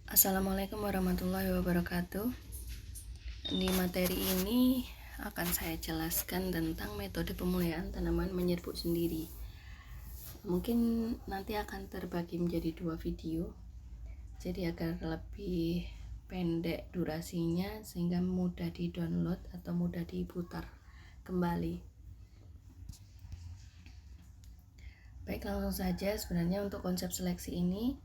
Assalamualaikum warahmatullahi wabarakatuh. Di materi ini akan saya jelaskan tentang metode pemulihan tanaman menyerbuk sendiri. Mungkin nanti akan terbagi menjadi 2 video, jadi agar lebih pendek durasinya sehingga mudah di-download atau mudah diputar kembali. Baik, langsung saja. Sebenarnya untuk konsep seleksi ini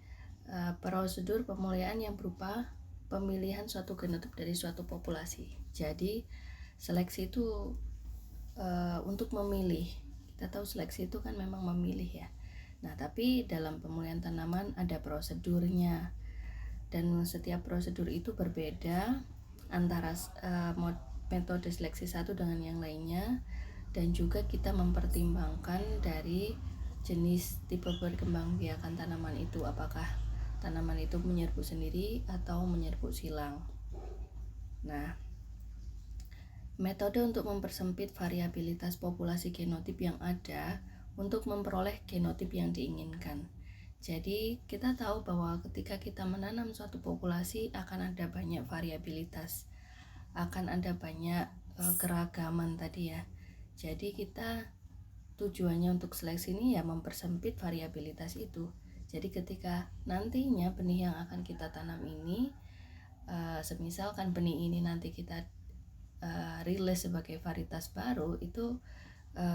prosedur pemulihan yang berupa pemilihan suatu genotip dari suatu populasi. Jadi seleksi itu untuk memilih. Kita tahu seleksi itu kan memang memilih ya. Nah, tapi dalam pemulihan tanaman ada prosedurnya, dan setiap prosedur itu berbeda antara metode seleksi satu dengan yang lainnya, dan juga kita mempertimbangkan dari jenis tipe perkembangbiakan tanaman itu, apakah tanaman itu menyerbuk sendiri atau menyerbuk silang. Nah, metode untuk mempersempit variabilitas populasi genotip yang ada untuk memperoleh genotip yang diinginkan. Jadi kita tahu bahwa ketika kita menanam suatu populasi akan ada banyak variabilitas, akan ada banyak keragaman tadi ya. Jadi kita tujuannya untuk seleksi ini ya mempersempit variabilitas itu. Jadi ketika nantinya benih yang akan kita tanam ini, semisal kan benih ini nanti kita rilis sebagai varietas baru, itu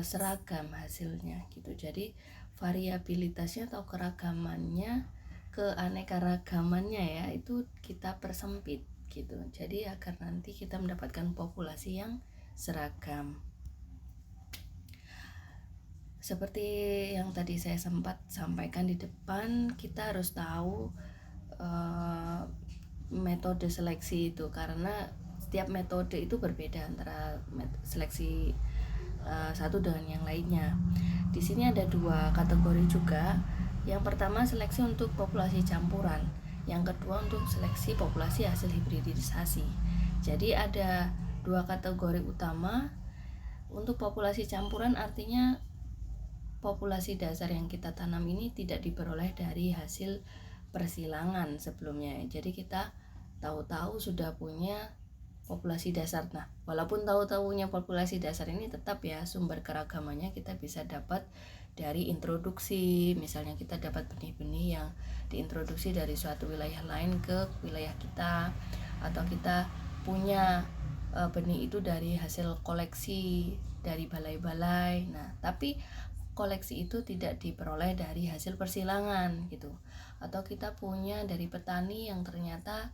seragam hasilnya gitu. Jadi variabilitasnya atau keragamannya, keanekaragamannya ya, itu kita persempit gitu. Jadi agar nanti kita mendapatkan populasi yang seragam. Seperti yang tadi saya sempat sampaikan di depan, kita harus tahu metode seleksi itu, karena setiap metode itu berbeda antara seleksi satu dengan yang lainnya. Di sini ada 2 kategori juga. Yang pertama seleksi untuk populasi campuran, yang kedua untuk seleksi populasi hasil hibridisasi. Jadi ada 2 kategori utama. Untuk populasi campuran artinya populasi dasar yang kita tanam ini tidak diperoleh dari hasil persilangan sebelumnya. Jadi kita tahu-tahu sudah punya populasi dasar. Nah, walaupun tahu-tahunya populasi dasar ini, tetap ya sumber keragamannya kita bisa dapat dari introduksi. Misalnya kita dapat benih-benih yang diintroduksi dari suatu wilayah lain ke wilayah kita, atau kita punya benih itu dari hasil koleksi dari balai-balai. Nah, tapi koleksi itu tidak diperoleh dari hasil persilangan gitu, atau kita punya dari petani yang ternyata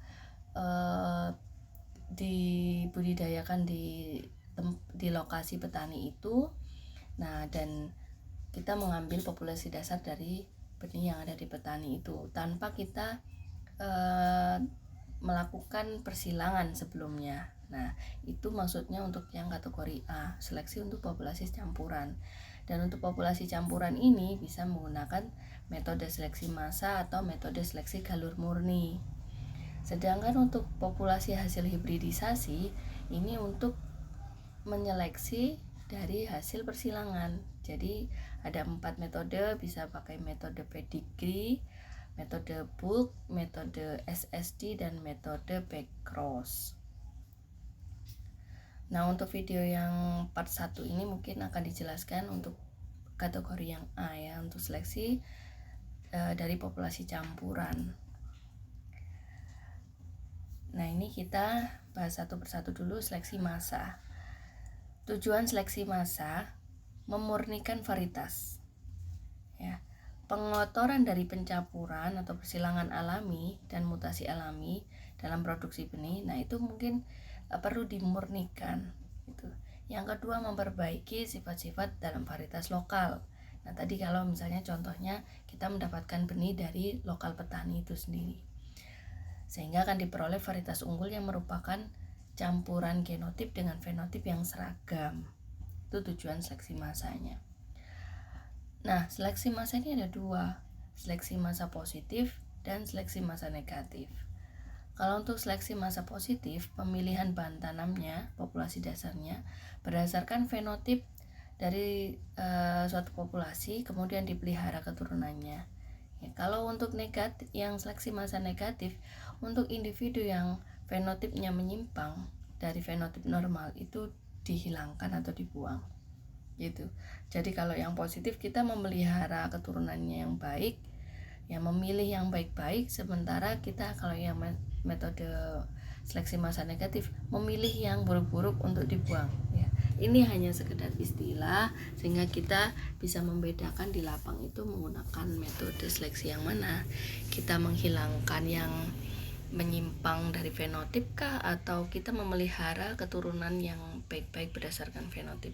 dibudidayakan di lokasi petani itu. Nah, dan kita mengambil populasi dasar dari benih yang ada di petani itu tanpa kita melakukan persilangan sebelumnya. Nah, itu maksudnya untuk yang kategori A, seleksi untuk populasi campuran. Dan untuk populasi campuran ini bisa menggunakan metode seleksi massa atau metode seleksi galur murni. Sedangkan untuk populasi hasil hibridisasi ini untuk menyeleksi dari hasil persilangan. Jadi ada 4 metode, bisa pakai metode pedigree, metode bulk, metode SSD, dan metode backcross. Nah, untuk video yang part 1 ini mungkin akan dijelaskan untuk kategori yang A ya, untuk seleksi dari populasi campuran. Nah, ini kita bahas satu persatu dulu. Seleksi massa. Tujuan seleksi massa memurnikan varietas ya. Pengotoran dari pencampuran atau persilangan alami dan mutasi alami dalam produksi benih, nah itu mungkin perlu dimurnikan gitu. Yang kedua, memperbaiki sifat-sifat dalam varietas lokal. Nah, tadi kalau misalnya contohnya kita mendapatkan benih dari lokal petani itu sendiri, sehingga akan diperoleh varietas unggul yang merupakan campuran genotip dengan fenotip yang seragam. Itu tujuan seleksi massanya. Nah, seleksi massa ini ada 2, seleksi massa positif dan seleksi massa negatif. Kalau untuk seleksi massa positif, pemilihan bahan tanamnya, populasi dasarnya, berdasarkan fenotip dari suatu populasi, kemudian dipelihara keturunannya. Ya, kalau untuk negatif, yang seleksi massa negatif, untuk individu yang fenotipnya menyimpang dari fenotip normal itu dihilangkan atau dibuang gitu. Jadi kalau yang positif kita memelihara keturunannya yang baik, yang memilih yang baik-baik, sementara kita kalau yang metode seleksi massa negatif memilih yang buruk-buruk untuk dibuang ya. Ini hanya sekedar istilah sehingga kita bisa membedakan di lapang itu menggunakan metode seleksi yang mana. Kita menghilangkan yang menyimpang dari fenotip kah, atau kita memelihara keturunan yang baik-baik berdasarkan fenotip.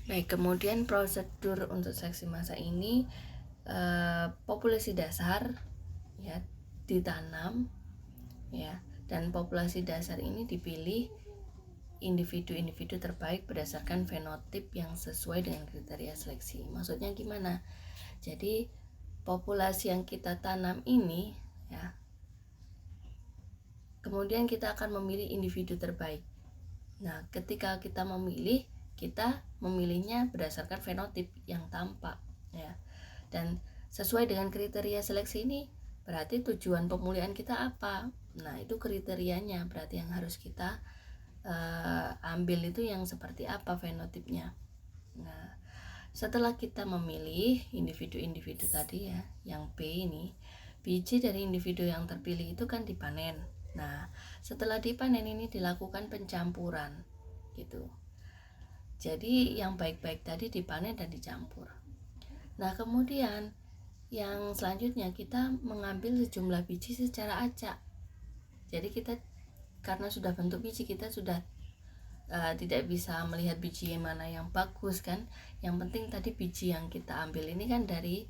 Baik, kemudian prosedur untuk seleksi massa ini populasi dasar ya ditanam ya, dan populasi dasar ini dipilih individu-individu terbaik berdasarkan fenotip yang sesuai dengan kriteria seleksi. Maksudnya gimana? Jadi populasi yang kita tanam ini ya, kemudian kita akan memilih individu terbaik. Nah, ketika kita memilih, kita memilihnya berdasarkan fenotip yang tampak ya. Dan sesuai dengan kriteria seleksi ini berarti tujuan pemulihan kita apa? Nah, itu kriterianya, berarti yang harus kita ambil itu yang seperti apa fenotipnya. Nah, setelah kita memilih individu-individu tadi ya, yang B ini, biji dari individu yang terpilih itu kan dipanen. Nah, setelah dipanen ini dilakukan pencampuran gitu. Jadi yang baik-baik tadi dipanen dan dicampur. Nah, kemudian yang selanjutnya kita mengambil sejumlah biji secara acak. Jadi kita karena sudah bentuk biji, kita sudah tidak bisa melihat biji yang mana yang bagus kan. Yang penting tadi biji yang kita ambil ini kan dari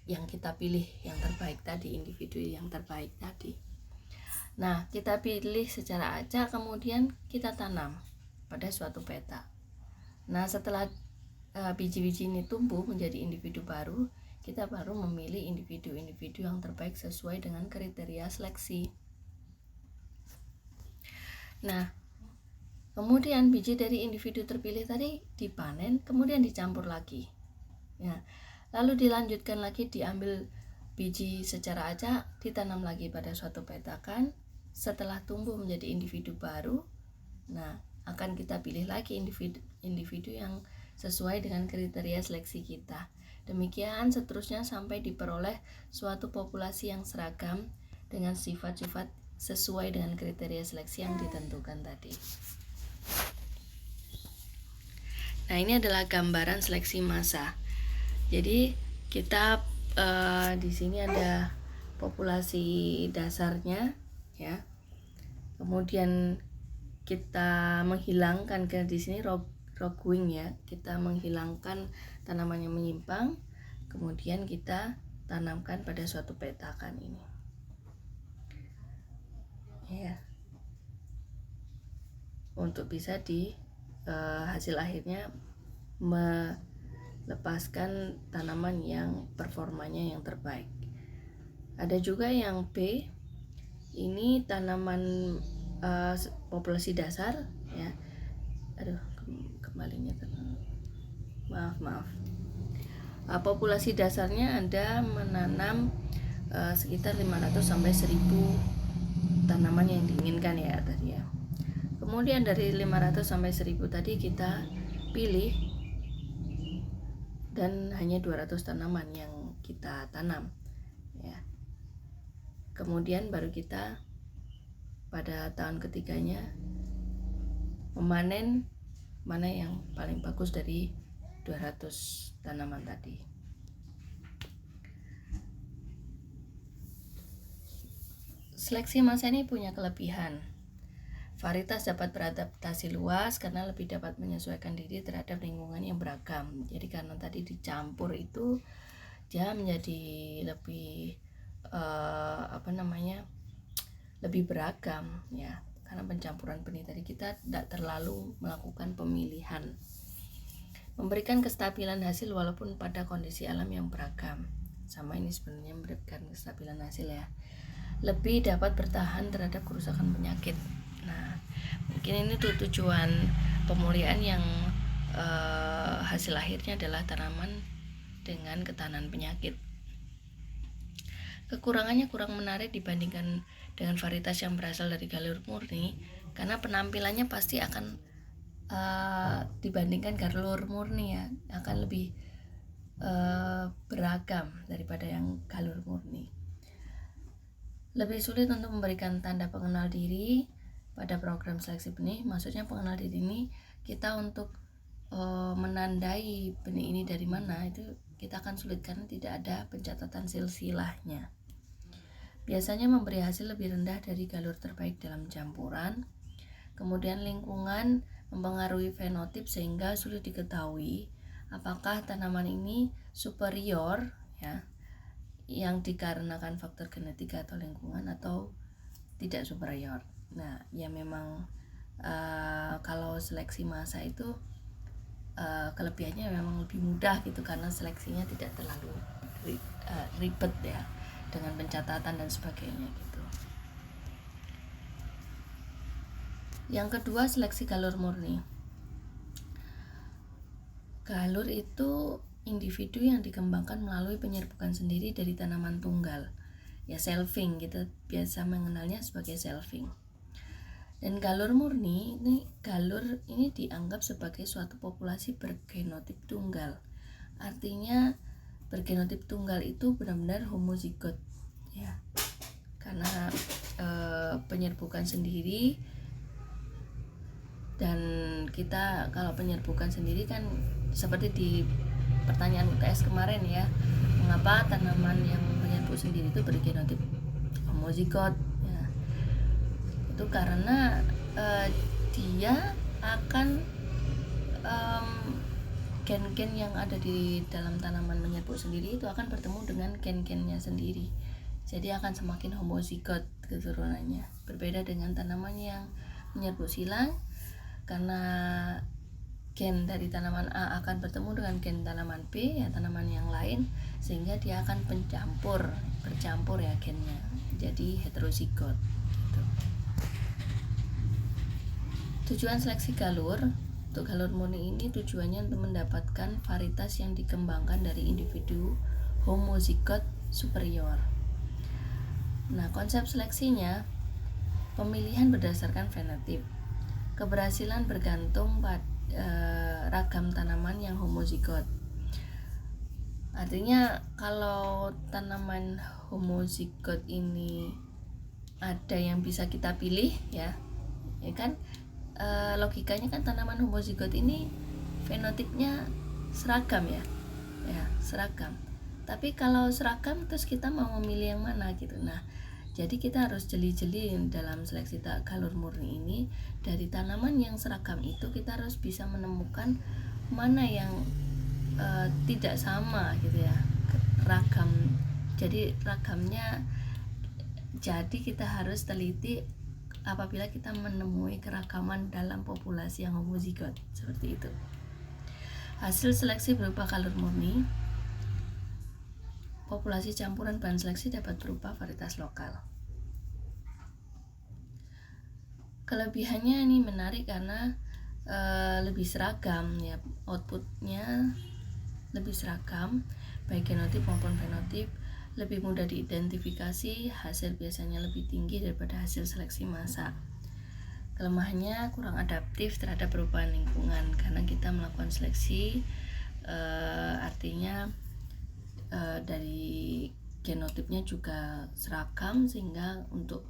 yang kita pilih yang terbaik tadi, individu yang terbaik tadi. Nah, kita pilih secara acak, kemudian kita tanam pada suatu peta. Nah, setelah biji-biji ini tumbuh menjadi individu baru, kita baru memilih individu-individu yang terbaik sesuai dengan kriteria seleksi. Nah, kemudian biji dari individu terpilih tadi dipanen, kemudian dicampur lagi. Ya, lalu dilanjutkan lagi, diambil biji secara acak, ditanam lagi pada suatu petakan. Setelah tumbuh menjadi individu baru, nah akan kita pilih lagi individu yang sesuai dengan kriteria seleksi kita. Demikian seterusnya sampai diperoleh suatu populasi yang seragam dengan sifat-sifat sesuai dengan kriteria seleksi yang ditentukan tadi. Nah, ini adalah gambaran seleksi massa. Jadi kita di sini ada populasi dasarnya ya. Kemudian kita menghilangkan di sini roguing ya. Kita menghilangkan tanaman yang menyimpang, kemudian kita tanamkan pada suatu petakan ini. Ya. Untuk bisa di hasil akhirnya melepaskan tanaman yang performanya yang terbaik. Ada juga yang B, ini tanaman populasi dasar ya. Aduh, kembalinya maaf. Populasi dasarnya Anda menanam sekitar 500 sampai 1000 tanaman yang diinginkan ya tadi ya. Kemudian dari 500 sampai 1000 tadi kita pilih dan hanya 200 tanaman yang kita tanam ya. Kemudian baru kita pada tahun ketiganya memanen mana yang paling bagus dari 200 tanaman tadi. Seleksi massa ini punya kelebihan. Varietas dapat beradaptasi luas karena lebih dapat menyesuaikan diri terhadap lingkungan yang beragam. Jadi karena tadi dicampur itu dia menjadi lebih lebih beragam ya. Karena pencampuran benih tadi kita tidak terlalu melakukan pemilihan. Memberikan kestabilan hasil walaupun pada kondisi alam yang beragam. Sama ini sebenarnya memberikan kestabilan hasil ya. Lebih dapat bertahan terhadap kerusakan penyakit. Nah, mungkin ini tuh tujuan pemulihan yang hasil akhirnya adalah tanaman dengan ketahanan penyakit. Kekurangannya kurang menarik dibandingkan dengan varietas yang berasal dari galur murni, karena penampilannya pasti akan dibandingkan galur murni ya akan lebih beragam daripada yang galur murni. Lebih sulit untuk memberikan tanda pengenal diri pada program seleksi benih. Maksudnya pengenal diri ini kita untuk menandai benih ini dari mana, itu kita akan sulit karena tidak ada pencatatan silsilahnya. Biasanya memberi hasil lebih rendah dari galur terbaik dalam campuran. Kemudian lingkungan mempengaruhi fenotip sehingga sulit diketahui apakah tanaman ini superior ya, yang dikarenakan faktor genetika atau lingkungan, atau tidak superior. Nah, ya memang kalau seleksi massa itu kelebihannya memang lebih mudah gitu, karena seleksinya tidak terlalu ribet ya, dengan pencatatan dan sebagainya gitu. Yang kedua, seleksi galur murni. Galur itu individu yang dikembangkan melalui penyerbukan sendiri dari tanaman tunggal. Ya, selfing, kita biasa mengenalnya sebagai selfing. Dan galur murni galur ini dianggap sebagai suatu populasi bergenotip tunggal. Artinya bergenotip tunggal itu benar-benar homozigot ya, karena penyerbukan sendiri. Dan kita kalau penyerbukan sendiri kan seperti di pertanyaan UTS kemarin ya, mengapa tanaman yang menyerbu sendiri itu bergenotip homozigot ya, itu karena dia akan gen-gen yang ada di dalam tanaman menyerbu sendiri itu akan bertemu dengan gen-gennya sendiri, jadi akan semakin homozigot keturunannya. Berbeda dengan tanaman yang menyerbu silang, karena gen dari tanaman A akan bertemu dengan gen tanaman B ya, tanaman yang lain, sehingga dia akan bercampur ya gennya, jadi heterozigot gitu. Tujuan seleksi galur untuk galur murni ini tujuannya untuk mendapatkan varietas yang dikembangkan dari individu homozigot superior. Nah, konsep seleksinya pemilihan berdasarkan fenotip. Keberhasilan bergantung pada ragam tanaman yang homozigot. Artinya kalau tanaman homozigot ini ada yang bisa kita pilih ya kan, logikanya kan tanaman homozigot ini fenotipnya seragam ya seragam. Tapi kalau seragam terus kita mau memilih yang mana gitu. Nah, jadi kita harus jeli-jeli dalam seleksi galur murni ini. Dari tanaman yang seragam itu kita harus bisa menemukan mana yang tidak sama gitu ya, ragam. Jadi ragamnya, jadi kita harus teliti apabila kita menemui keragaman dalam populasi yang homozigot seperti itu. Hasil seleksi berupa galur murni. Populasi campuran bahan seleksi dapat berupa varietas lokal. Kelebihannya ini menarik karena lebih seragam ya, outputnya lebih seragam baik genotip maupun fenotip, lebih mudah diidentifikasi, hasil biasanya lebih tinggi daripada hasil seleksi massa. Kelemahannya kurang adaptif terhadap perubahan lingkungan karena kita melakukan seleksi artinya dari genotipnya juga seragam, sehingga untuk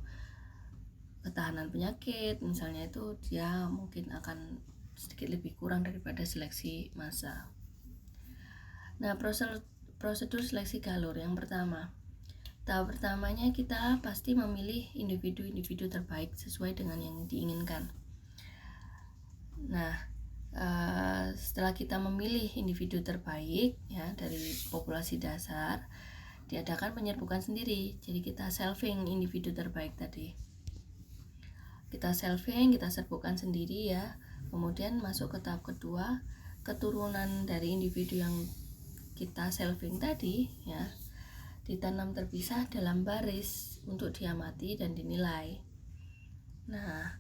ketahanan penyakit misalnya itu dia mungkin akan sedikit lebih kurang daripada seleksi massa. Nah, prosedur seleksi galur yang pertama, tahap pertamanya kita pasti memilih individu-individu terbaik sesuai dengan yang diinginkan. Nah, setelah kita memilih individu terbaik ya dari populasi dasar, diadakan penyerbukan sendiri. Jadi kita selfing individu terbaik tadi. Kita selfing, kita serbukan sendiri ya. Kemudian masuk ke tahap kedua, keturunan dari individu yang kita selfing tadi ya ditanam terpisah dalam baris untuk diamati dan dinilai. Nah,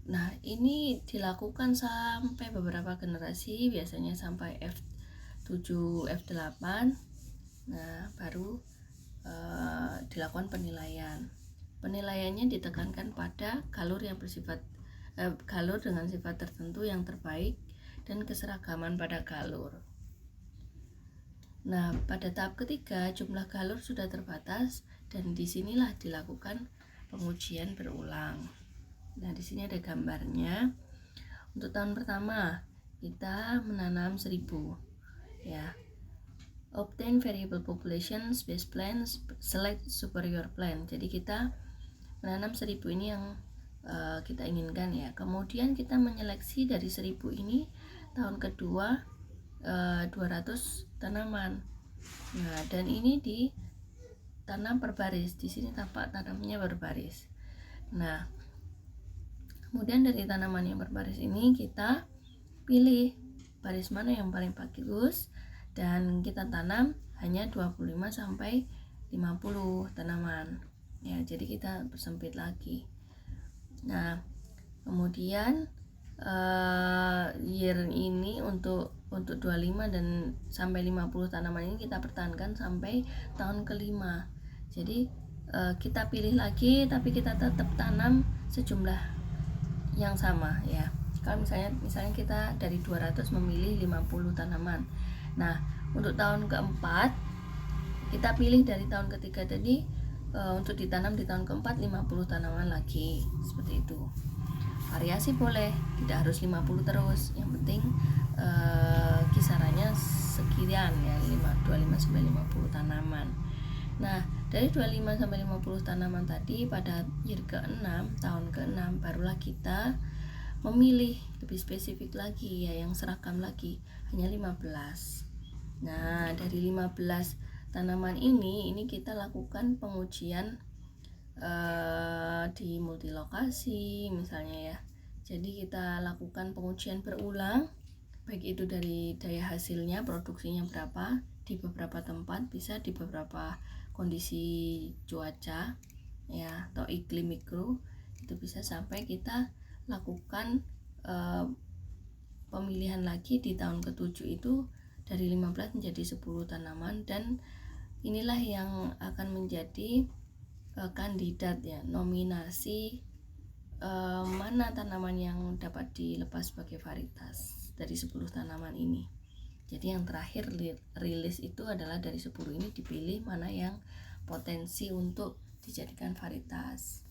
Nah, ini dilakukan sampai beberapa generasi, biasanya sampai F7, F8. Nah, baru dilakukan penilaian. Penilaiannya ditekankan pada galur yang galur dengan sifat tertentu yang terbaik dan keseragaman pada galur. Nah, pada tahap ketiga jumlah galur sudah terbatas dan disinilah dilakukan pengujian berulang. Nah, di sini ada gambarnya. Untuk tahun pertama kita menanam 1000, ya. Obtain variable population, space plan, select superior plan. Jadi kita menanam 1000 ini yang kita inginkan, ya. Kemudian kita menyeleksi dari 1000 ini tahun kedua 200 tanaman. Nah, dan ini ditanam berbaris. Di sini tampak tanamnya berbaris. Nah, kemudian dari tanaman yang berbaris ini kita pilih baris mana yang paling bagus dan kita tanam hanya 25 sampai 50 tanaman. Ya, jadi kita persempit lagi. Nah, kemudian year ini untuk 25 dan sampai 50 tanaman ini kita pertahankan sampai tahun kelima. Jadi kita pilih lagi tapi kita tetap tanam sejumlah yang sama, ya. Kalau misalnya kita dari 200 memilih 50 tanaman. Nah, untuk tahun keempat kita pilih dari tahun ketiga tadi untuk ditanam di tahun keempat 50 tanaman lagi, seperti itu. Variasi boleh, tidak harus 50 terus, yang penting kisarannya sekian, ya, 25 sampai 50 tanaman. Nah, dari 25 sampai 50 tanaman tadi pada year ke-6, tahun ke-6 barulah kita memilih lebih spesifik lagi, ya, yang seragam lagi, hanya 15. Nah, dari 15 tanaman ini kita lakukan pengujian di multilokasi misalnya, ya. Jadi kita lakukan pengujian berulang, baik itu dari daya hasilnya, produksinya berapa di beberapa tempat, bisa di beberapa kondisi cuaca, ya, atau iklim mikro, itu bisa sampai kita lakukan pemilihan lagi di tahun ke-7 itu dari 15 menjadi 10 tanaman, dan inilah yang akan menjadi kandidat, ya, nominasi mana tanaman yang dapat dilepas sebagai varietas dari 10 tanaman ini. Jadi yang terakhir rilis itu adalah dari 10 ini dipilih mana yang potensi untuk dijadikan varietas.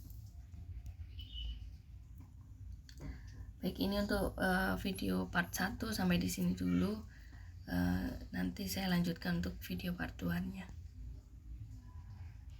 Baik, ini untuk video part 1 sampai di sini dulu. Nanti saya lanjutkan untuk video part 2-nya.